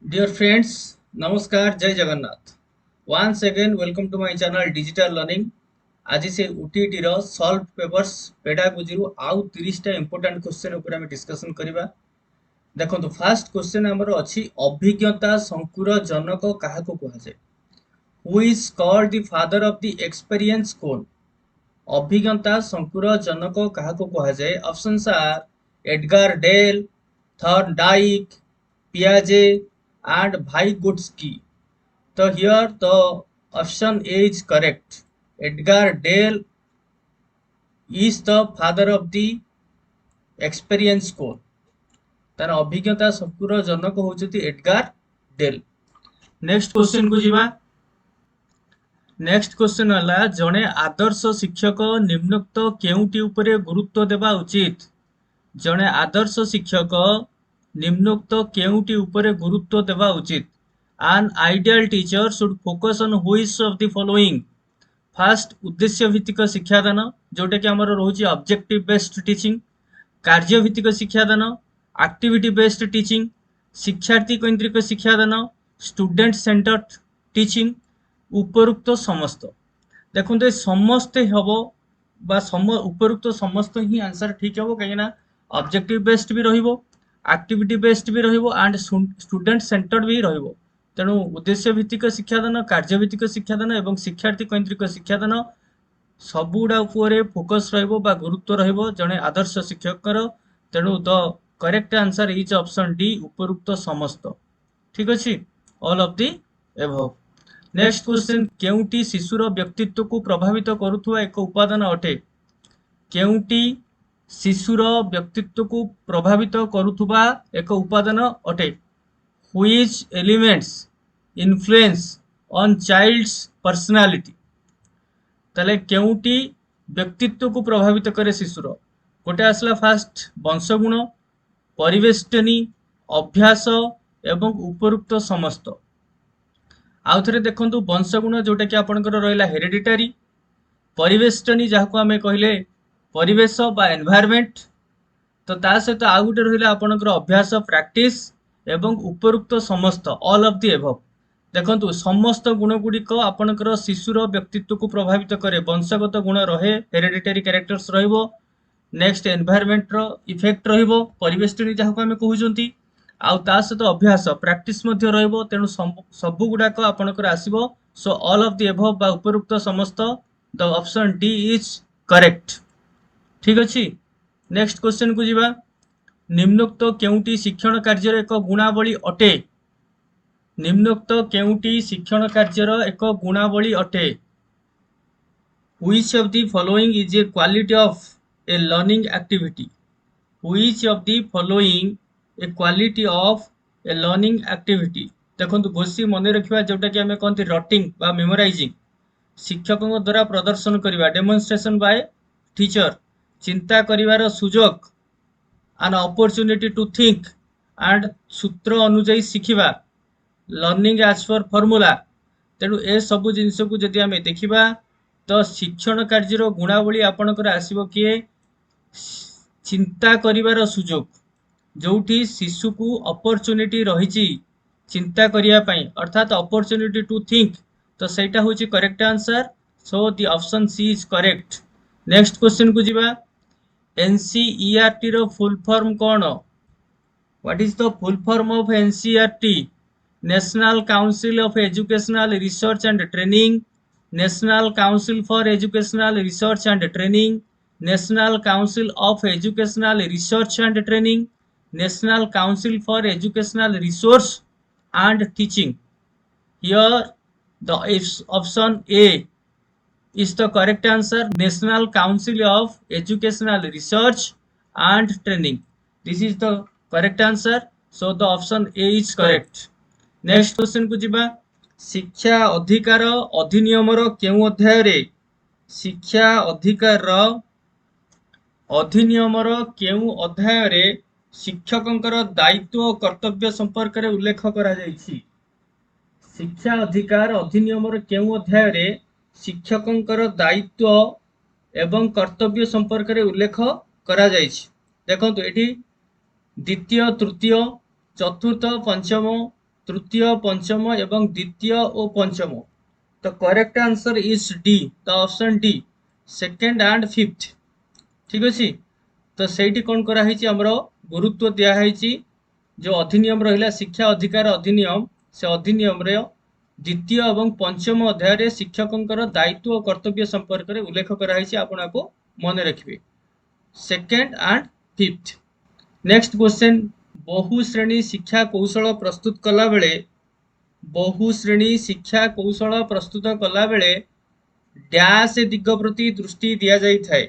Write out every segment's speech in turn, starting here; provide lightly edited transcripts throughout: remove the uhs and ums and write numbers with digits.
Dear friends, Namaskar, Jai Jagannath. Once again, welcome to my channel Digital Learning. आज से UTT रो solve papers pedagogy रु आउ 30 टा important question ऊपर हम डिस्कशन करिबा। देखंतु फर्स्ट क्वेश्चन हमर अछि अभिज्ञता संकुर जनक काहाको कुहा जाय। Who is called the father of the experience कोन? अभिज्ञता संकुर जनक काहाको कुहा जाय? Options are Edgar Dale, Thorndike, पियाजे and Vygotsky. So here the option A is correct. Edgar Dale is the father of the experience score. तार अभिज्ञता शक्तिर जनक होचती Edgar del. Next question को जीवा। नेक्स्ट क्वेश्चन हला जणे आदर्श शिक्षक निम्नोक्त केउटी उपरे गुरुत्व देबा उचित? जणे आदर्श शिक्षक निम्नोक्त केउटी उपरे गुरुत्व देबा उचित? An ideal teacher should focus on which of the following? First, उद्देश्य भित्तिक शिक्षादान जोटा कि हमर रहउची ऑब्जेक्टिव बेस्ड टीचिंग, कार्य भित्तिक शिक्षादान, एक्टिविटी बेस्ड टीचिंग, शिक्षार्थी केंद्रिक शिक्षादान, स्टूडेंट सेंटर्ड टीचिंग, उपरोक्त समस्त। देखंतु समस्त हबो बा उपरोक्त समस्त ही आंसर ठीक हबो काहे ना ऑब्जेक्टिव बेस्ड भी रहिबो, एक्टिविटी बेस्ड भी रहिबो एंड स्टूडेंट सेंटर्ड भी रहिबो। तेणु उद्देश्य भित्तिक शिक्षादान, कार्य भित्तिक शिक्षादान एवं शिक्षार्थी केंद्रिक शिक्षादान सबुडा उपरे फोकस रहिबो बा गुरुत्व रहिबो जणे आदर्श शिक्षकर। तेणु the correct answer is option D उपरोक्त समस्त। ठीक अछि, all of the above. Next question, केउटी शिशुर व्यक्तित्व को प्रभावित करुथुवा एक उपादान अटे? केउटी शिशुर व्यक्तित्व को प्रभावित करुथुवा एक उपादान अटे? Which elements influence on child's personality? ताले केउटी व्यक्तित्व को प्रभावित करे शिशुर? गोटे आसला फास्ट वंशगुण, परिवेष्टनी, अभ्यास एवं उपरोक्त समस्त। आउ थरे देखंतु वंशगुण जोटा कि आपनकर रहिला हेरिडिटरी, परिवेष्टनी जाहाको आमे कहिले परिवेश बा एनवायरनमेंट, तो ता सहित आउ गोटे रहिला आपनकर अभ्यास प्रैक्टिस एवं उपरोक्त समस्त, ऑल ऑफ द एबव। देखंतु समस्त गुण गुड़िक आपनकर शिशुर व्यक्तित्व को प्रभावित करे। वंशगत गुण रहे, हेरिडिटरी कैरेक्टर्स रहिबो, नेक्स्ट एनवायरनमेंट रो इफेक्ट रहिबो, परिवेष्टनी जाहाको आमे कहउचंती, आउ ता सहित अभ्यास प्रैक्टिस मध्ये रहिबो। तेणु सबु गुडाक आपनकर आसीबो। So all of the above बा उपरोक्त समस्त, the option D is correct. ठीक अछि, नेक्स्ट क्वेश्चन को जीवा। निम्नोक्त केउटी शिक्षण कार्यर एक गुणावली अटे? निम्नोक्त केउटी शिक्षण कार्यर एक गुणावली अटे? Which of the following is a quality of a learning activity? Which of the following a quality of a learning activity? देखंतु गोसी मने रखिबा जोटा कि हमें कहंती रटिंग बा मेमोराइजिंग, शिक्षकों द्वारा प्रदर्शन करिबा डेमोन्स्ट्रेशन बाय टीचर, चिंता करिवार सुजोग, an opportunity to think and सूत्र अनुଯାयी शिखिबा, लर्निंग एज पर फॉर्मूला। तेणु ए सबु जिनिस को जदि आमे देखिबा तो शिक्षण कार्यर गुणावली आपनकर आसीबो किए चिंता करिवार सुजोग, जोठी शिशु को अपॉर्चुनिटी रहिची चिंता करिया पई, अर्थात अपॉर्चुनिटी टू थिंक, तो सेटा होची correct answer. So the option C is correct. Next question को जीवा। एनसीईआरटी रो फुल फॉर्म कौन? What is the full form of NCERT? National council of educational research and training, national council for educational research and training, national council of educational research and training, national council for educational resource and teaching. Here the option A is the correct answer, National Council of Educational Research and Training. This is the correct answer. So the option A is correct. Next question को जीवा। शिक्षा अधिकार अधिनियम रो केउ अध्याय रे? शिक्षा अधिकार अधिनियम रो केउ अध्याय रे शिक्षकंकर दायित्व और कर्तव्य संपर्क रे उल्लेख करा जायछि? शिक्षा अधिकार अधिनियम रो केउ अध्याय रे शिक्षकंकर दायित्व एवं कर्तव्य संपर्क रे उल्लेख करा जायछि? देखंतु एठी द्वितीय, तृतीय, चतुर्थ, पंचम तृतीय पंचम एवं द्वितीय और पंचम। तो correct answer is D, the option D, second and fifth. ठीक अच्छे। तो ସେଇଠି कौन कराई आमर गुरुत्व दिखाई जो अधिनियम रहा शिक्षा अधिकार अधिनियम, से अधिनियम द्वितीय एवं पंचम अध्याय शिक्षकों दायित्व और कर्तव्य संपर्क में उल्लेख कराई। आपको मन रखिए second and fifth. Next question, बहुश्रेणी शिक्षा कौशल प्रस्तुत कला बेले, बहुश्रेणी शिक्षा कौशल प्रस्तुत कला बेले डैश दिग प्रति दृष्टि दि जाए,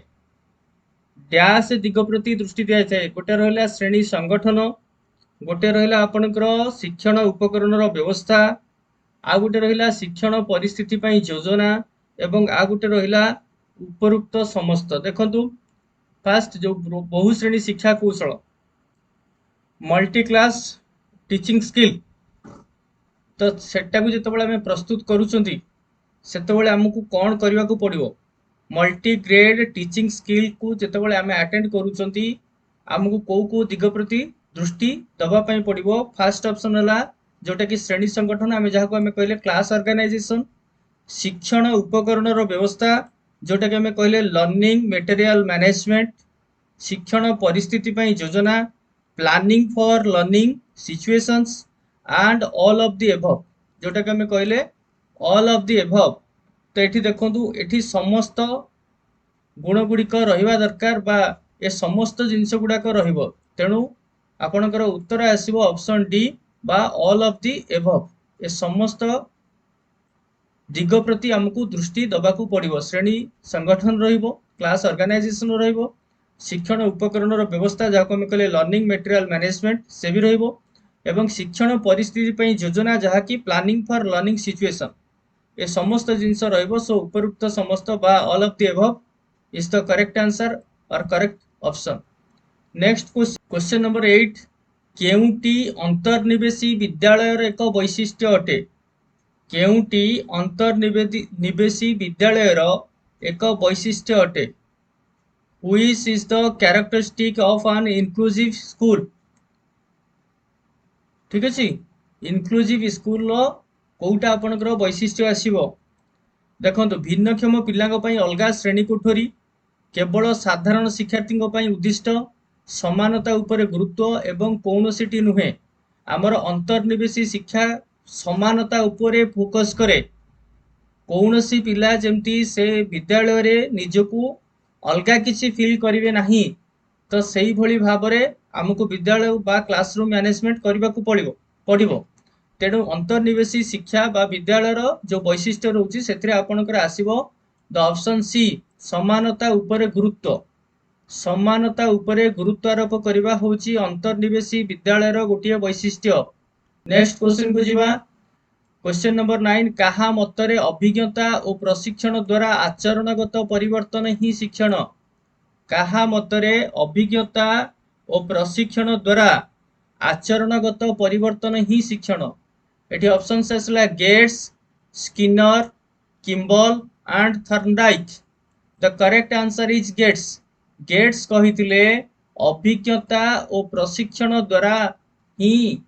डैश दिग प्रति दृष्टि दि जाए। गोटे रहा श्रेणी संगठन, गोटे रहा आपणकर शिक्षण उपकरण व्यवस्था, आ गोटे रहा शिक्षण परिस्थिति पई योजना, एवं आ गोटे रहा उपरुक्त समस्त। देखंतु फास्ट जो बहुश्रेणी शिक्षा कौशल मल्टी क्लास टीचिंग स्किल, तो सेटा को जितेबाला आम प्रस्तुत करुँच सेतबेले आमको कौन करने को पड़ो, मल्टी ग्रेड टीचिंग स्किल को जितेबाला आम अटेंड करुँच आमको कौ दिग प्रति दृष्टि दवापाई पड़ो। फास्ट ऑप्शन है जोटा कि श्रेणी संगठन, आम जहाँ को आम कहले क्लास ऑर्गेनाइजेशन, शिक्षण उपकरण व्यवस्था जोटा कि आम कहले लर्निंग मटेरियल मैनेजमेंट, शिक्षण परिस्थिति पई योजना, planning for learning situations and all of the above जोटा कि आम कहले ऑल ऑफ द एबव। तो ये देखो ये समस्त गुण गुड़िक रहा दरकार बा ए समस्त जिनस गुड़ाक रेणु आपणकर उत्तर आसो ऑप्शन डी बा ऑल ऑफ द एबव। ए समस्त दिग प्रति आमको दृष्टि दबाकू पड़ो। श्रेणी संगठन रहिबो, क्लास ऑर्गेनाइजेशन रहिबो, शिक्षण उपकरण व्यवस्था जहाँ को कहले लर्निंग मटेरियल मैनेजमेंट से भी रहिबो, एवं शिक्षण परिस्थिति पई योजना जहाँ की प्लानिंग फॉर लर्निंग सिचुएशन, ये समस्त जिनस रहिबो। सो उपरुक्त समस्त बा all of the above is the correct answer और correct option. Next question number 8, केउटी अंतर्निवेशी विद्यालय एक वैशिष्ट्य अटे, केउटी अंतर्निवेशी विद्यालय एक वैशिष्ट्य अटे, which is the characteristic of an inclusive school. ठीक अच्छे, इनक्लूसिव स्कूल कौटा आपणकर वैशिष्ट्य आसो। देखो भिन्नक्षम पिला अलग श्रेणी कोठरी, केवल साधारण शिक्षार्थी उद्दिष्ट, समानता उपर गुरुत्व एवं कौनसी नुहे। आमर अंतर्निवेशी शिक्षा समानता उपरे फोकस करे, कौनसी पिला जमती से विद्यालय रे निजको अलगा किसी फील करिवे नहीं। तो सही भली भाव में आमको विद्यालय बा क्लासरूम मैनेजमेंट करने को पड़ो। तेणु अंतर्निवेशी शिक्षा बा विद्यालय जो वैशिष्ट्य रोचे से आपणकर आसो द ऑप्शन सी, समानता उपरे गुरुत्व। समानता उपरे गुरुत्व आरोप करने हूँ अंतर्निवेशी विद्यालय गोटे वैशिष्ट्य। नेक्स्ट क्वेश्चन को जीवा, क्वेश्चन नंबर 9, कहा मतरे अभिज्ञता और प्रशिक्षण द्वारा आचरणगत परिवर्तन ही शिक्षण, कहा मतरे अभिज्ञता और प्रशिक्षण द्वारा आचरणगत परिवर्तन ही शिक्षण। ये ऑप्शन आसला Gates, Skinner, Kimball and Thorndike. The correct answer is Gates. Gates कहिथिले अभिज्ञता और प्रशिक्षण द्वारा ही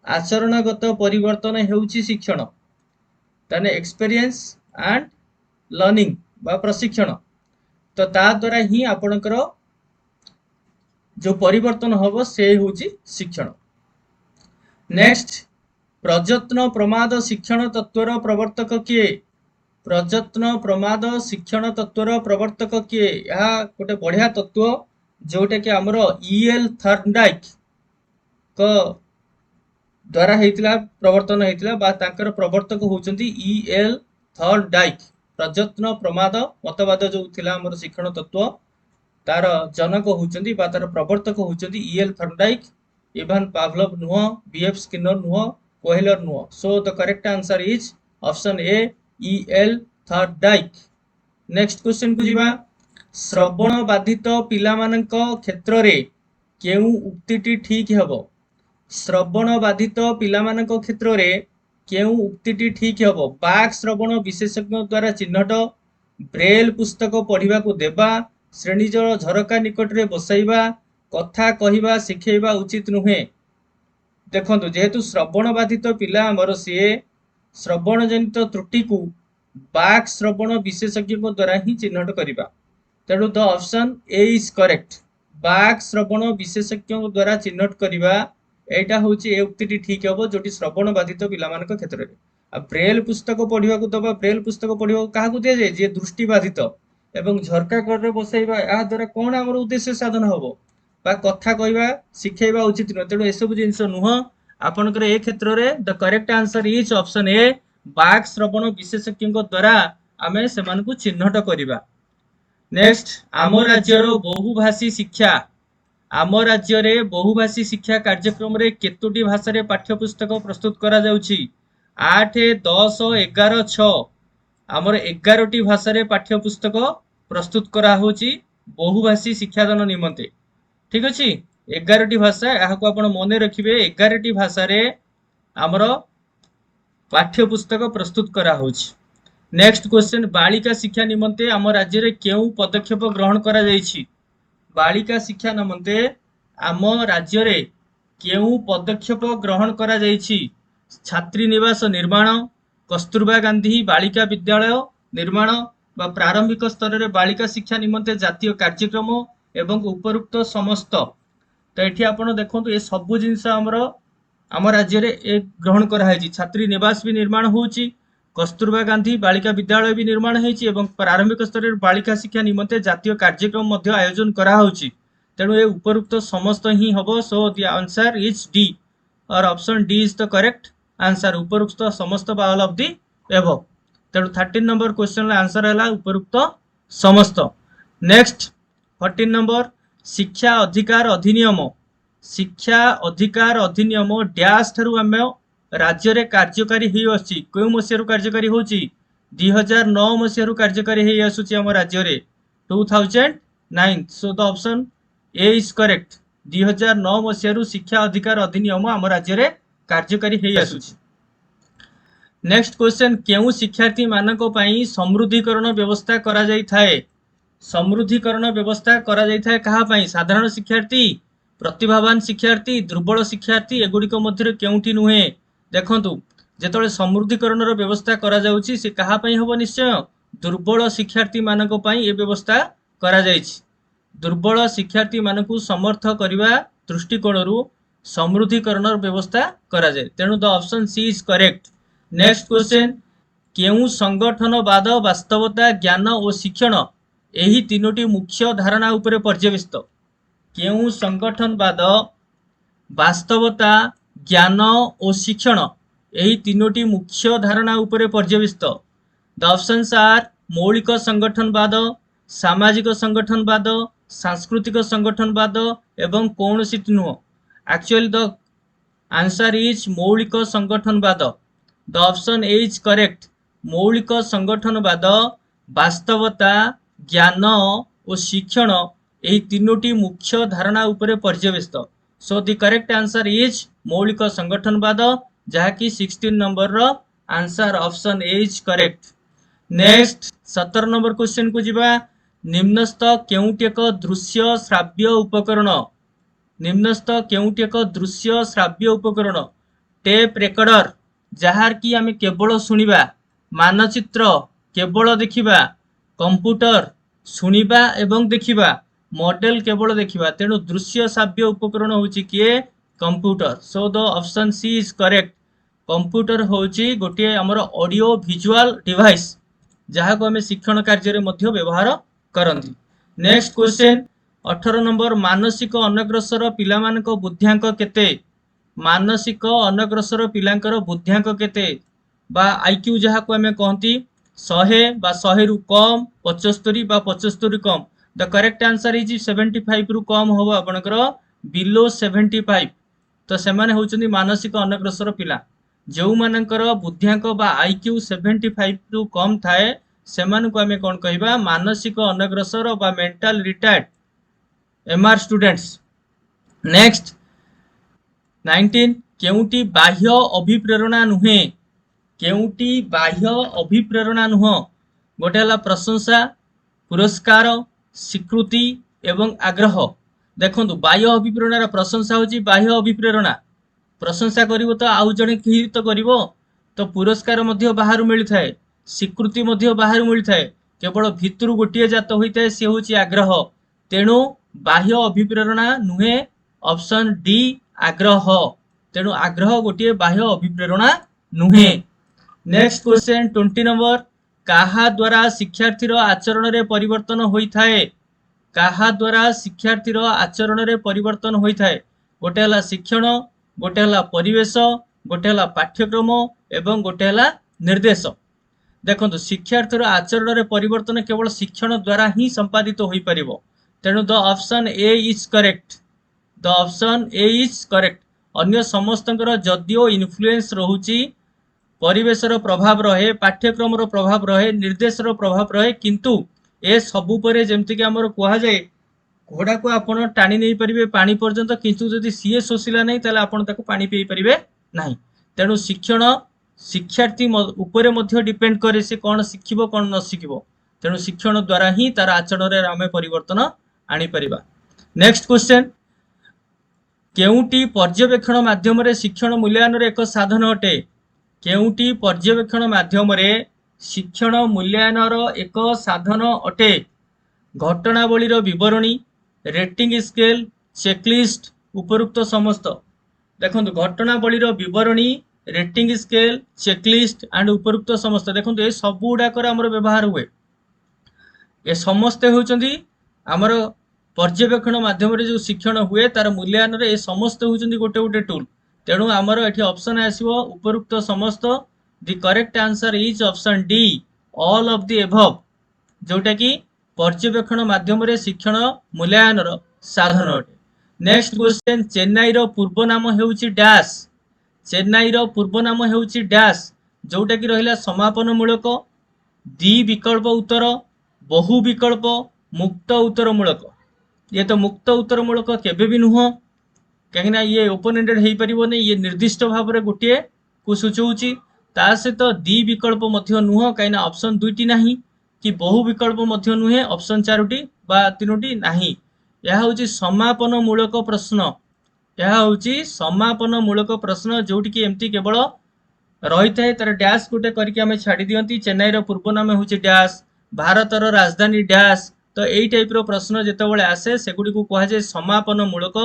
आचरणगत परिवर्तन हेउची शिक्षण, ताने एक्सपीरियंस एंड लर्निंग बा प्रशिक्षण। तो ता द्वारा ही आपणकर जो परिवर्तन हम से होची शिक्षण। नेक्स्ट, प्रयत्न प्रमाद शिक्षण तत्वर प्रवर्तक किए, प्रयत्न प्रमाद शिक्षण तत्वर प्रवर्तक किए, यह गोटे बढ़िया तत्व जोटा कि आमर ईएल थर्नडाइक को द्वारा होता प्रवर्तन होता बा तांकर प्रवर्तक होचंती ईएल थर्नडाइक। प्रयत्न प्रमाद मतवाद जो थिला आमर शिक्षण तत्व तार जनक होचंती बा तार प्रवर्तक होचंती ईएल थर्नडाइक। इवान पावलोव नुह, बीएफ स्किनर नुह, कोहेलर नुह। So the correct answer is option A, EL Thorndike. Next question को जीवा, श्रवण बाधित पिलामानंक क्षेत्र रे केउ उक्तिटी ठीक हेबो, श्रवण बाधित पिलामानंक क्षेत्र रे केउ उक्तिटी ठीक हेबो, बाक श्रवण विशेषज्ञ द्वारा चिन्हट, ब्रेल पुस्तक पढ़ा को देवा, श्रेणीजर झरका निकट रे बसाइबा, कथा कहिबा शिखेबा उचित नुहे। देखंतु जेहेतु श्रवण बाधित पिला आमर सीए श्रवण जनित त्रुटि को बाक श्रवण विशेषज्ञ द्वारा ही चिन्हट करबा। तेणु the option A is correct. बाक श्रवण विशेषज्ञ द्वारा चिन्हट करबा एटा होची ए उक्तिटी ठीक हबो जोटी श्रवण बाधित पिला मानक क्षेत्र रे। आ ब्रेल पुस्तक पढ़िबा को दबा ब्रेल पुस्तक पढ़िबा काहा को दिया जाय जे दृष्टि बाधित एवं झरका कर रे बसैबा आ द्वारा कोन हमर उद्देश्य साधन हबो बा कथा कहवा शिखेबा उचित न। तेणु एसबु जिनस नुह आपनकर ए क्षेत्र रे the correct answer is option ए बाक श्रवण विशेषज्ञ द्वारा आमे सेमान को चिन्हट करबा। नेक्स्ट आम राज्यर बहुभाषी शिक्षा आम राज्य रे बहुभाषी शिक्षा कार्यक्रम रे केतोटी भाषा रे पाठ्यपुस्तक प्रस्तुत करा जाउछि 8 10 11 6 आमर 11टी भाषा रे पाठ्यपुस्तक प्रस्तुत करा होछि बहुभाषी शिक्षादान निमंते। ठीक अछि 11टी भाषा यहाँ को आपण मने रखिबे 11टी भाषा रे आमर पाठ्यपुस्तक प्रस्तुत करा होछि। नेक्स्ट क्वेश्चन बालिका शिक्षा निमंते आम राज्य रे केउ पदक्षेप ग्रहण करा जायछि। बालिका शिक्षा निमंते आम राज्य रे केउ पदक्षेप ग्रहण करा जायछि। छात्री निवास निर्माण कस्तूरबा गांधी बालिका विद्यालय निर्माण बा प्रारंभिक स्तर रे बालिका शिक्षा निमंते जातीय कार्यक्रम एवं उपरुक्त समस्त। तो ये आप देखो ये सबू जिनस आम राज्य रे ग्रहण कराई। छात्री निवास भी निर्माण होची कस्तूरबा गांधी बालिका विद्यालय भी निर्माण होती प्रारंभिक स्तर में बालिका शिक्षा निमंते जातीय कार्यक्रम आयोजन कराई। तेणु ये उपरुक्त समस्त ही हम। So the answer is D और option D is the correct answer उपरुक्त समस्त बा ऑल ऑफ द एबव। तेणु 13 नंबर क्वेश्चन आंसर है उपरुक्त समस्त। नेक्स्ट 14 नंबर शिक्षा अधिकार अधिनियम डैश ठारू आम राज्य रे कार्यकारी हो आसी क्यों मसीह कार्यकारी होची 2009 मसीह कार्यकारी हो आसुची आम राज्य रे 2009। सो the option A is correct 2009 मसीह शिक्षा अधिकार अधिनियम आम राज्य रे कार्यकारी हो आसुची। नेक्स्ट क्वेश्चन केउ शिक्षार्थी मानक पई समृद्धिकरण व्यवस्था करा जाई थाए। समृद्धिकरण व्यवस्था करा जाई थाए कहा पई साधारण शिक्षार्थी प्रतिभावान शिक्षार्थी दुर्बल शिक्षार्थी एगुड़िक मध्य केउठी नुहे। देखंतु जेतळे समृद्धिकरण व्यवस्था करा जाउची से कहा पई हबो निश्चय दुर्बल शिक्षार्थी मानक पई ए व्यवस्था करा जाइछि। दुर्बल शिक्षार्थी मानकु समर्थ करिवा दृष्टिकोणरू समृद्धिकरण व्यवस्था करा जाय। तेणु the option C is correct. Next question केउ संगठनवाद वास्तवता ज्ञान और शिक्षण एही तीनोटी मुख्य धारणा उपरे पर्यवेसित। केउ संगठनवाद वास्तवता ज्ञान और शिक्षण एही तीनोटी मुख्य धारणा उपरे पर्यवेसित। द ऑप्शंस आर मौलिक संगठनवाद सामाजिक संगठनवाद सांस्कृतिक संगठनवाद एवं कौनसी नुह। एक्चुअली द आंसर इज मौलिक संगठनवाद। The option A is correct मौलिक संगठनवाद वास्तवता ज्ञान और शिक्षण एही तीनोटी मुख्य धारणा उपरे पर्यवेसित। So the correct answer is मौलिक संगठनवाद जहाँकि 16 नंबर रो answer option A is correct. Next 17 number question को जिबा निम्नस्थ केउटी एक दृश्य श्राव्य उपकरण निम्नस्थ केउटी एक दृश्य श्राव्य उपकरण टेप रेकर्डर जहार कि आमे केवल सुनिबा मानचित्र केवल देखिबा कंप्यूटर सुनिबा एवं देखिबा मॉडल केवल देखिबा। तेणु दृश्य श्राव्य उपकरण होची किए computer. So the option C is correct computer होची गोटे हमर ऑडियो विजुअल डिवाइस जहाँ को आम शिक्षण कार्य में व्यवहार करती। नेक्स्ट क्वेश्चन 18 नंबर मानसिक अनग्रसर पिलामानक बुद्ध्यांक केते। मानसिक अनग्रसर पिलांकर बुद्ध्यांक केते बा आईक्यू जहाँ को आम कहती 100 बा 100 रु कम 75 बा 75 कम। द करेक्ट आंसर इज 75 रु कम हम आपनकर बिलो 75। तो सेमाने होचंदी मानसिक अनग्रसर पिला जो मानकर बुद्ध्यांक बा आईक्यू 75 रु कम थाए सेमान को आमे कोन कहबा मानसिक अनग्रसर बा mental retard MR students. Next 19 केउटी बाह्य अभिप्रेरणा नुहे केउटी बाह्य अभिप्रेरणा नुह। गोटे हला प्रशंसा पुरस्कार स्वीकृति एवं आग्रह। देखंतु बाह्य अभिप्रेरणा प्रशंसा होची बाह्य अभिप्रेरणा प्रशंसा करिवो तो आउ जणे कि तो करिवो तो पुरस्कार मध्य बाहर मिलिथाए स्वीकृति मध्य बाहर मिलिथाए केवल भितरु गोटे जात होइताए से होची आग्रह तेणु बाह्य अभिप्रेरणा नुहे ऑप्शन डी आग्रह तेणु आग्रह गोटे बाह्य अभिप्रेरणा नुहे। नेक्स्ट क्वेश्चन 20 नंबर काहा द्वारा शिक्षार्थीर आचरण रे परिवर्तन होइथाए काहा द्वारा शिक्षार्थीर आचरण रे परिवर्तन होइथाए गोटे हला शिक्षण गोटे हला परिवेश गोटे हला पाठ्यक्रम एवं गोटे हला निर्देश। देखंतु शिक्षार्थीर आचरण रे परिवर्तन केवल शिक्षण द्वारा ही संपादित होई परिबो तेणु the option A is correct the option A is correct. अन्य समस्तंकर जदिओ इन्फ्लुएंस रहुची परिवेशर प्रभाव रहे पाठ्यक्रम प्रभाव रहे निर्देशर प्रभाव रहे किंतु ए सबु परे जेमति कि हमर कहा जाए घोड़ा को आपण टाणी नहीं परिबे पानी पर्यंत किंतु जदि सीए शोषिला नहीं ताले आपण ताको पानी पी परिबे नहीं तेणु शिक्षण शिक्षार्थी उपरे मध्य डिपेंड करे से कौन शिखिबो कौन न शिखिबो तेणु शिक्षण द्वारा ही तार आचरण रे आमे परिवर्तन आनी परिबा। नेक्स्ट क्वेश्चन केउटी पर्यवेक्षण माध्यम रे शिक्षण मूल्यांकन रे एक साधन अटे केउटी पर्यवेक्षण माध्यम रे शिक्षण मूल्यांकन एक साधन अटे घटनावली विवरणी रेटिंग स्केल चेकलिस्ट उपरुक्त समस्त। देखो घटनावली विवरणी रेटिंग स्केल चेकलिस्ट एंड उपरुक्त समस्त देखो ये सब गुड़ाक व्यवहार हुए ये समस्ते होउचंदी आमर पर्यवेक्षण माध्यम जो शिक्षण हुए तार मूल्यांकन ये समस्त होउचंदी गोटे गोटे टूल तेणु आमर एठी ऑप्शन आसीबो उपरुक्त समस्त the correct answer is option D all of the above जोटा कि पर्यवेक्षण माध्यम रे शिक्षण मूल्यांकन साधन अटे। नेक्स्ट क्वेश्चन चेन्नई रो पूर्व नाम हेउची डैश चेन्नई रो पूर्व नाम हेउची डैश जोटा कि रहिला समापन मूलक द्वि विकल्प उत्तर बहु विकल्प मुक्त उत्तर मूलक ये तो मुक्त उत्तर मूलक केबे भी नुह कहीं ये ओपन एंडेड हो पारे ये निर्दिष्ट भाव में गोटे को सूचौची ता सहित द्वि विकल्प मध्य नुह कहीं ऑप्शन दुईटी नहीं कि बहु विकल्प मध्य नुहे ऑप्शन चारोटी बा तीनोटी नहीं यह हूँ समापन मूलक प्रश्न यह हूँ समापन मूलक प्रश्न जोटि कि एमती केवल रही है तार डैश गोटे करके आम छाड़ी दियंती चेन्नई रो पूर्व नाम हूँ डैश भारतर राजधानी डैश तो यही टाइप रो प्रश्न जितेबाला आसे सेगुड़ी को कहुए समापन मूलक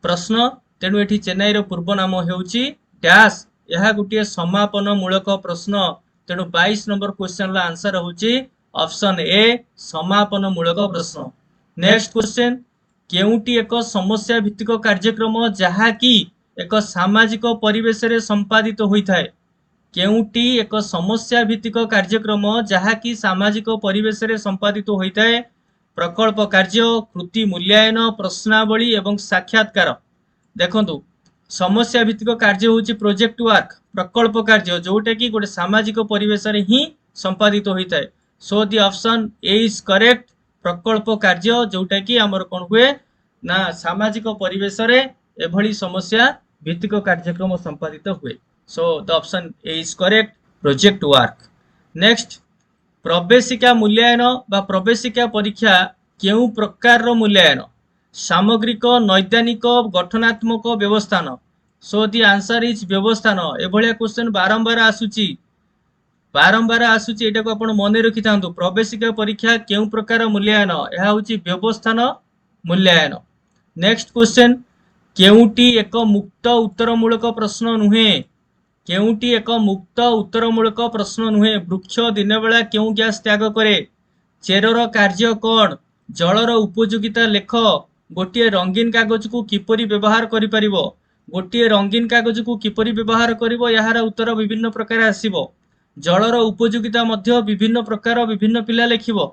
प्रश्न तेणु ये चेन्नई रो पूर्व नाम हेउची डैश यह गोटे समापन मूलक प्रश्न तेणु 22 नंबर क्वेश्चन रा आंसर होची ऑप्शन ए समापन मूलक प्रश्न। नेक्स्ट क्वेश्चन केउटी एक समस्या भित्तिक कार्यक्रम जहा कि एक सामाजिक परिवेश रे संपादित होइथाय केउटी एक समस्या भित्तिक कार्यक्रम जहा कि सामाजिक परिवेश रे संपादित होइथाय प्रकल्प कार्य कृति मूल्यांकन प्रश्नावली एवं साक्षात्कार। देखंतु समस्या भित्तिक कार्य होची प्रोजेक्ट वर्क प्रकल्प कार्य जोटा कि गोटे सामाजिक परिवेश रे ही संपादित होइथाय so the option A is correct प्रकल्प कार्य जोटा कि हमर कोन हुए ना सामाजिक परिवेश रे एभली समस्या भित्तिक कार्यक्रम संपादित हुए सो the option A is correct project work. Next प्रवेशिका मूल्यांकन बा प्रवेशिका परीक्षा केउ प्रकार रो मूल्यांकन सामग्रिक नैदानिक गठनात्मक व्यवस्थान सो द आंसर इज व्यवस्थान एभलिया क्वेश्चन बारंबार आसुची एटा को आपण मने रखि थांतु प्रवेशिका परीक्षा केउ प्रकार मूल्यांकन यह होची व्यवस्थान मूल्यांकन। नेक्स्ट क्वेश्चन केउटी एक मुक्त उत्तरमूलक प्रश्न नुहे केउटी एक मुक्त उत्तरमूलक प्रश्न नुहे वृक्ष दिन बेला केउ गैस त्याग करे चेरर कार्य कौन जलर उपयोगिता लेख गोटे रंगीन कागज को किपरि व्यवहार करि परिबो गोटे रंगीन कागज को किपरि व्यवहार करिवो यार उत्तर विभिन्न प्रकार आसीबो जलर उपयोगिता मध्य विभिन्न प्रकार विभिन्न पिला लेखिबो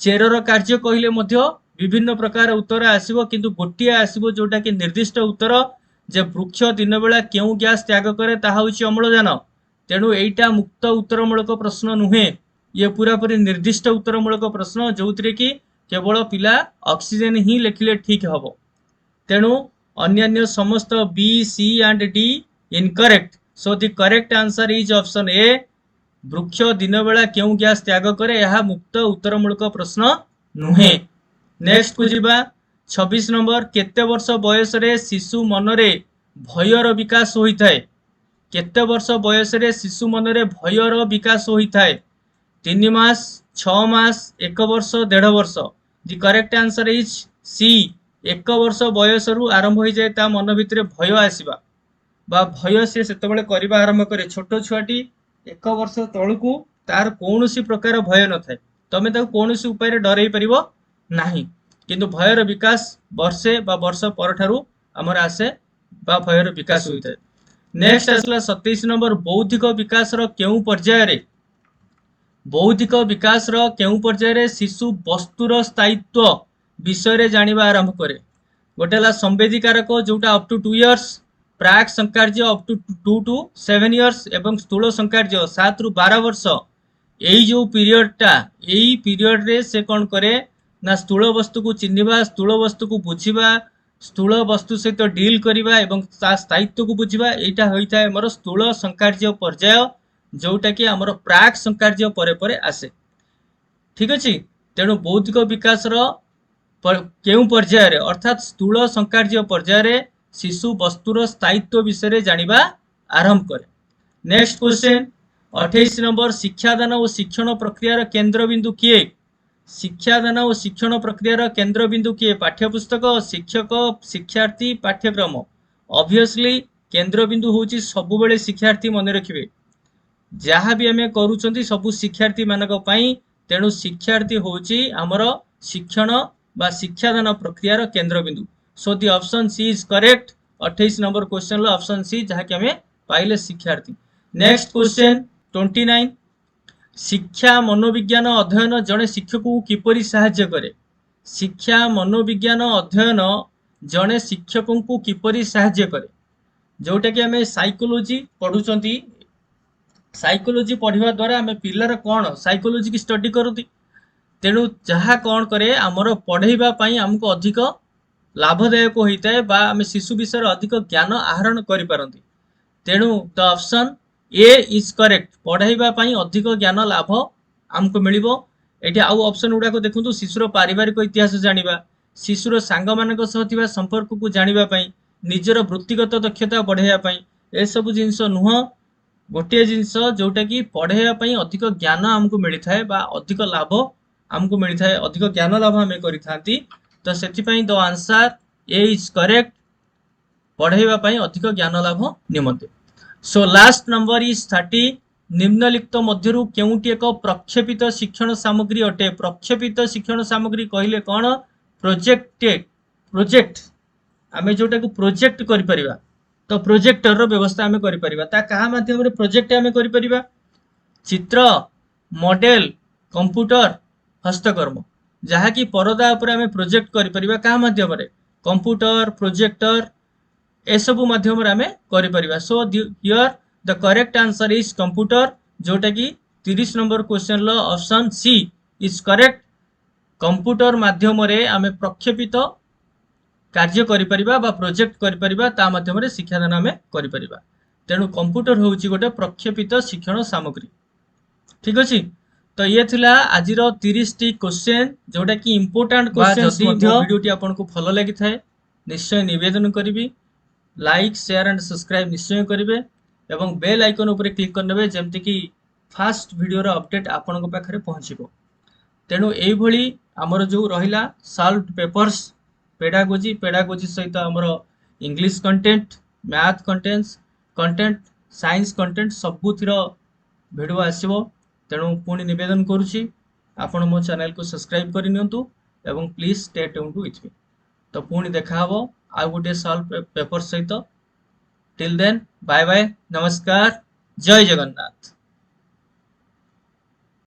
चेरर कार्य कहिले मध्य विभिन्न प्रकार उत्तर आसीबो किंतु गोटे आसीबो जोटा कि निर्दिष्ट उत्तर जे वृक्ष दिन बेला केउ गैस त्याग करे ताहा होची अम्लजान तेणु एटा मुक्त उत्तरमूलक प्रश्न नुहे ये पूरापूरी निर्दिष्ट उत्तरमूलक प्रश्न जोथिरे कि केवल पिला ऑक्सीजन ही लेखिले ठीक हबो तेणु अन्य समस्त B C and D incorrect so the correct answer is option A वृक्ष दिन बेला केउ गैस त्याग करे यह मुक्त उत्तरमूलक प्रश्न नुहे। नेक्स्ट को जीवा 26 नंबर केते वर्ष बयस रे शिशु मनरे भयर विकास होता है केते वर्ष बयस रे शिशु मन रे भयर विकास होता है 3 मास 6 मास 1 वर्ष 1.5 वर्ष दि करेक्ट आंसर इज सी 1 वर्ष बयस रु आरंभ हो जाए ता मन भितर भय आसीबा बा भय से सेतबेले करबा आरंभ करे छोट छुआटी 1 वर्ष तळकू तार कौनसी प्रकार भय न थाए तमे ताको कौनसी उपाय रे डरै परिबो नाही किंतु भयर विकास वर्षे बा वर्ष परठारु हमर आसे बा भयर विकास होइता है। नेक्स्ट आसला 27 नंबर बौद्धिक विकास रो केउ पर्याय रे बौद्धिक विकास रो केउ पर्याय रे शिशु वस्तुर स्थायित्व विषय रे जानिबा आरंभ करे गोटेला संवेदीकारक जोटा अप टू 2 इयर्स प्राक संकार्य अप टू 2 टू 7 इयर्स एवं स्थूल संकार्य 7 रु 12 वर्ष एई जो पीरियड रे से कोन करे ना स्थूल वस्तु को चिन्हिबा स्थूल वस्तु को बुझिबा स्थूल वस्तु सहित डील करिबा एवं ता स्थायित्व को बुझिबा एटा होइता है हमर स्थूल संकार्य पर्याय जोटा कि हमर प्राक संकार्य परे परे आसे ठीक अछि तेणु बौद्धिक विकास रो केउ पर्याय रे अर्थात स्थूल संकार्य पर्याय रे शिशु वस्तुर स्थायित्व विषय रे जानिबा आरंभ करे। नेक्स्ट क्वेश्चन 28 नंबर शिक्षादान और शिक्षण प्रक्रिया केंद्र बिंदु किए शिक्षादान और शिक्षण प्रक्रिया केंद्र बिंदु किए पाठ्यपुस्तक शिक्षक शिक्षार्थी पाठ्यक्रम ऑब्वियसली केंद्र बिंदु होची सबु बेले शिक्षार्थी मन रखिबे जहाँ भी आम करूँ सबू शिक्षार्थी मानक पई तेणु शिक्षार्थी होची हमर शिक्षण बा शिक्षादान प्रक्रिया केंद्र बिंदु so the option C is correct 28 number question लो ऑप्शन सी जहाँ कि हमें पाइले शिक्षार्थी। नेक्स्ट क्वेश्चन 29 शिक्षा मनोविज्ञान अध्ययन जड़े शिक्षक को किपरि सहाय्य करे शिक्षा मनोविज्ञान अध्ययन जड़े शिक्षक को किपरि सहाय्य करे जोटा कि आम साइकोलॉजी पढ़ुचंती साइकोलॉजी पढ़िबा द्वारा आम पिलार कौन साइकोलॉजी की स्टडी करती तेणु जहाँ कौन करे आमर पढ़ेबा पई हमको अधिक लाभदायक होता है बा आम शिशु विषय अधिक ज्ञान आहरण करि पारंती तेणु the option A is correct पढ़ेबा पई अधिक ज्ञान लाभ हमको मिलिबो। एठी आउ ऑप्शन गुडा को देखंतु शिशुर पारिवारिक इतिहास जानिबा शिशुर सांग मानक सह थिबा संपर्क को जानिबा पई निजर वृत्तिगत दक्षता बढ़ाइबा पई ए सब जिंस नुह गोटे जिनस जोटा कि पढ़ाई अधिक ज्ञान आमको मिलता है बा अधिक लाभ आमको मिलता है अधिक ज्ञान लाभ आम करी तो से the answer A is correct पढ़ाई अधिक ज्ञान लाभ निमंते। सो लास्ट नंबर इज 30 निम्नलिखित मध्यरु केउटी एक प्रक्षेपित शिक्षण सामग्री अटे प्रक्षेपित शिक्षण सामग्री कहले कौन प्रोजेक्ट आम जोटा को प्रोजेक्ट करि परिबा तो प्रोजेक्टर रो व्यवस्था आम कहा माध्यम रे प्रोजेक्ट आम करिपरिबा चित्र मॉडल कंप्यूटर हस्तकर्म जहाँ कि परदा उपर आम प्रोजेक्ट करिपरिबा कहा माध्यम रे कंप्यूटर प्रोजेक्टर ए सब माध्यम रे आम करिपरिबा। So here the correct answer is computer जोटा कि 30 नंबर क्वेश्चन लो option C is correct computer माध्यम रे आम प्रक्षेपित कार्य करिपरिबा बा प्रोजेक्ट करिपरिबा ता माध्यम रे शिक्षादान आम करिपरिबा तेणु कंप्यूटर होउची गोटे प्रक्षेपित शिक्षण सामग्री ठीक अछि। तो ये थिला आजिर 30 टी क्वेश्चन जोटा कि इंपोर्टेंट क्वेश्चन वीडियो टी आपन को भलो लागि थाए निश्चय निवेदन करिवि लाइक शेयर एंड सब्सक्राइब निश्चय करिवे एवं बेल आइकन ऊपर क्लिक करनेबे जेमति कि फास्ट वीडियो रो अपडेट आपन को पाखरे पहुंचीबो तेणु एई भली हमर जो रहिला सॉल्व्ड पेपर्स पेडागोजी सहित आमर English content math content science content सबुथिर वीडियो आसीबो तेणु पुणी निवेदन करुछि आपण मो चैनल को सब्सक्राइब करि नियंतु एवं please stay tuned with me तो पुणी देखा हबो आ गोटे सॉल्व पेपर सहित टिल देन बाय बाय नमस्कार जय जगन्नाथ।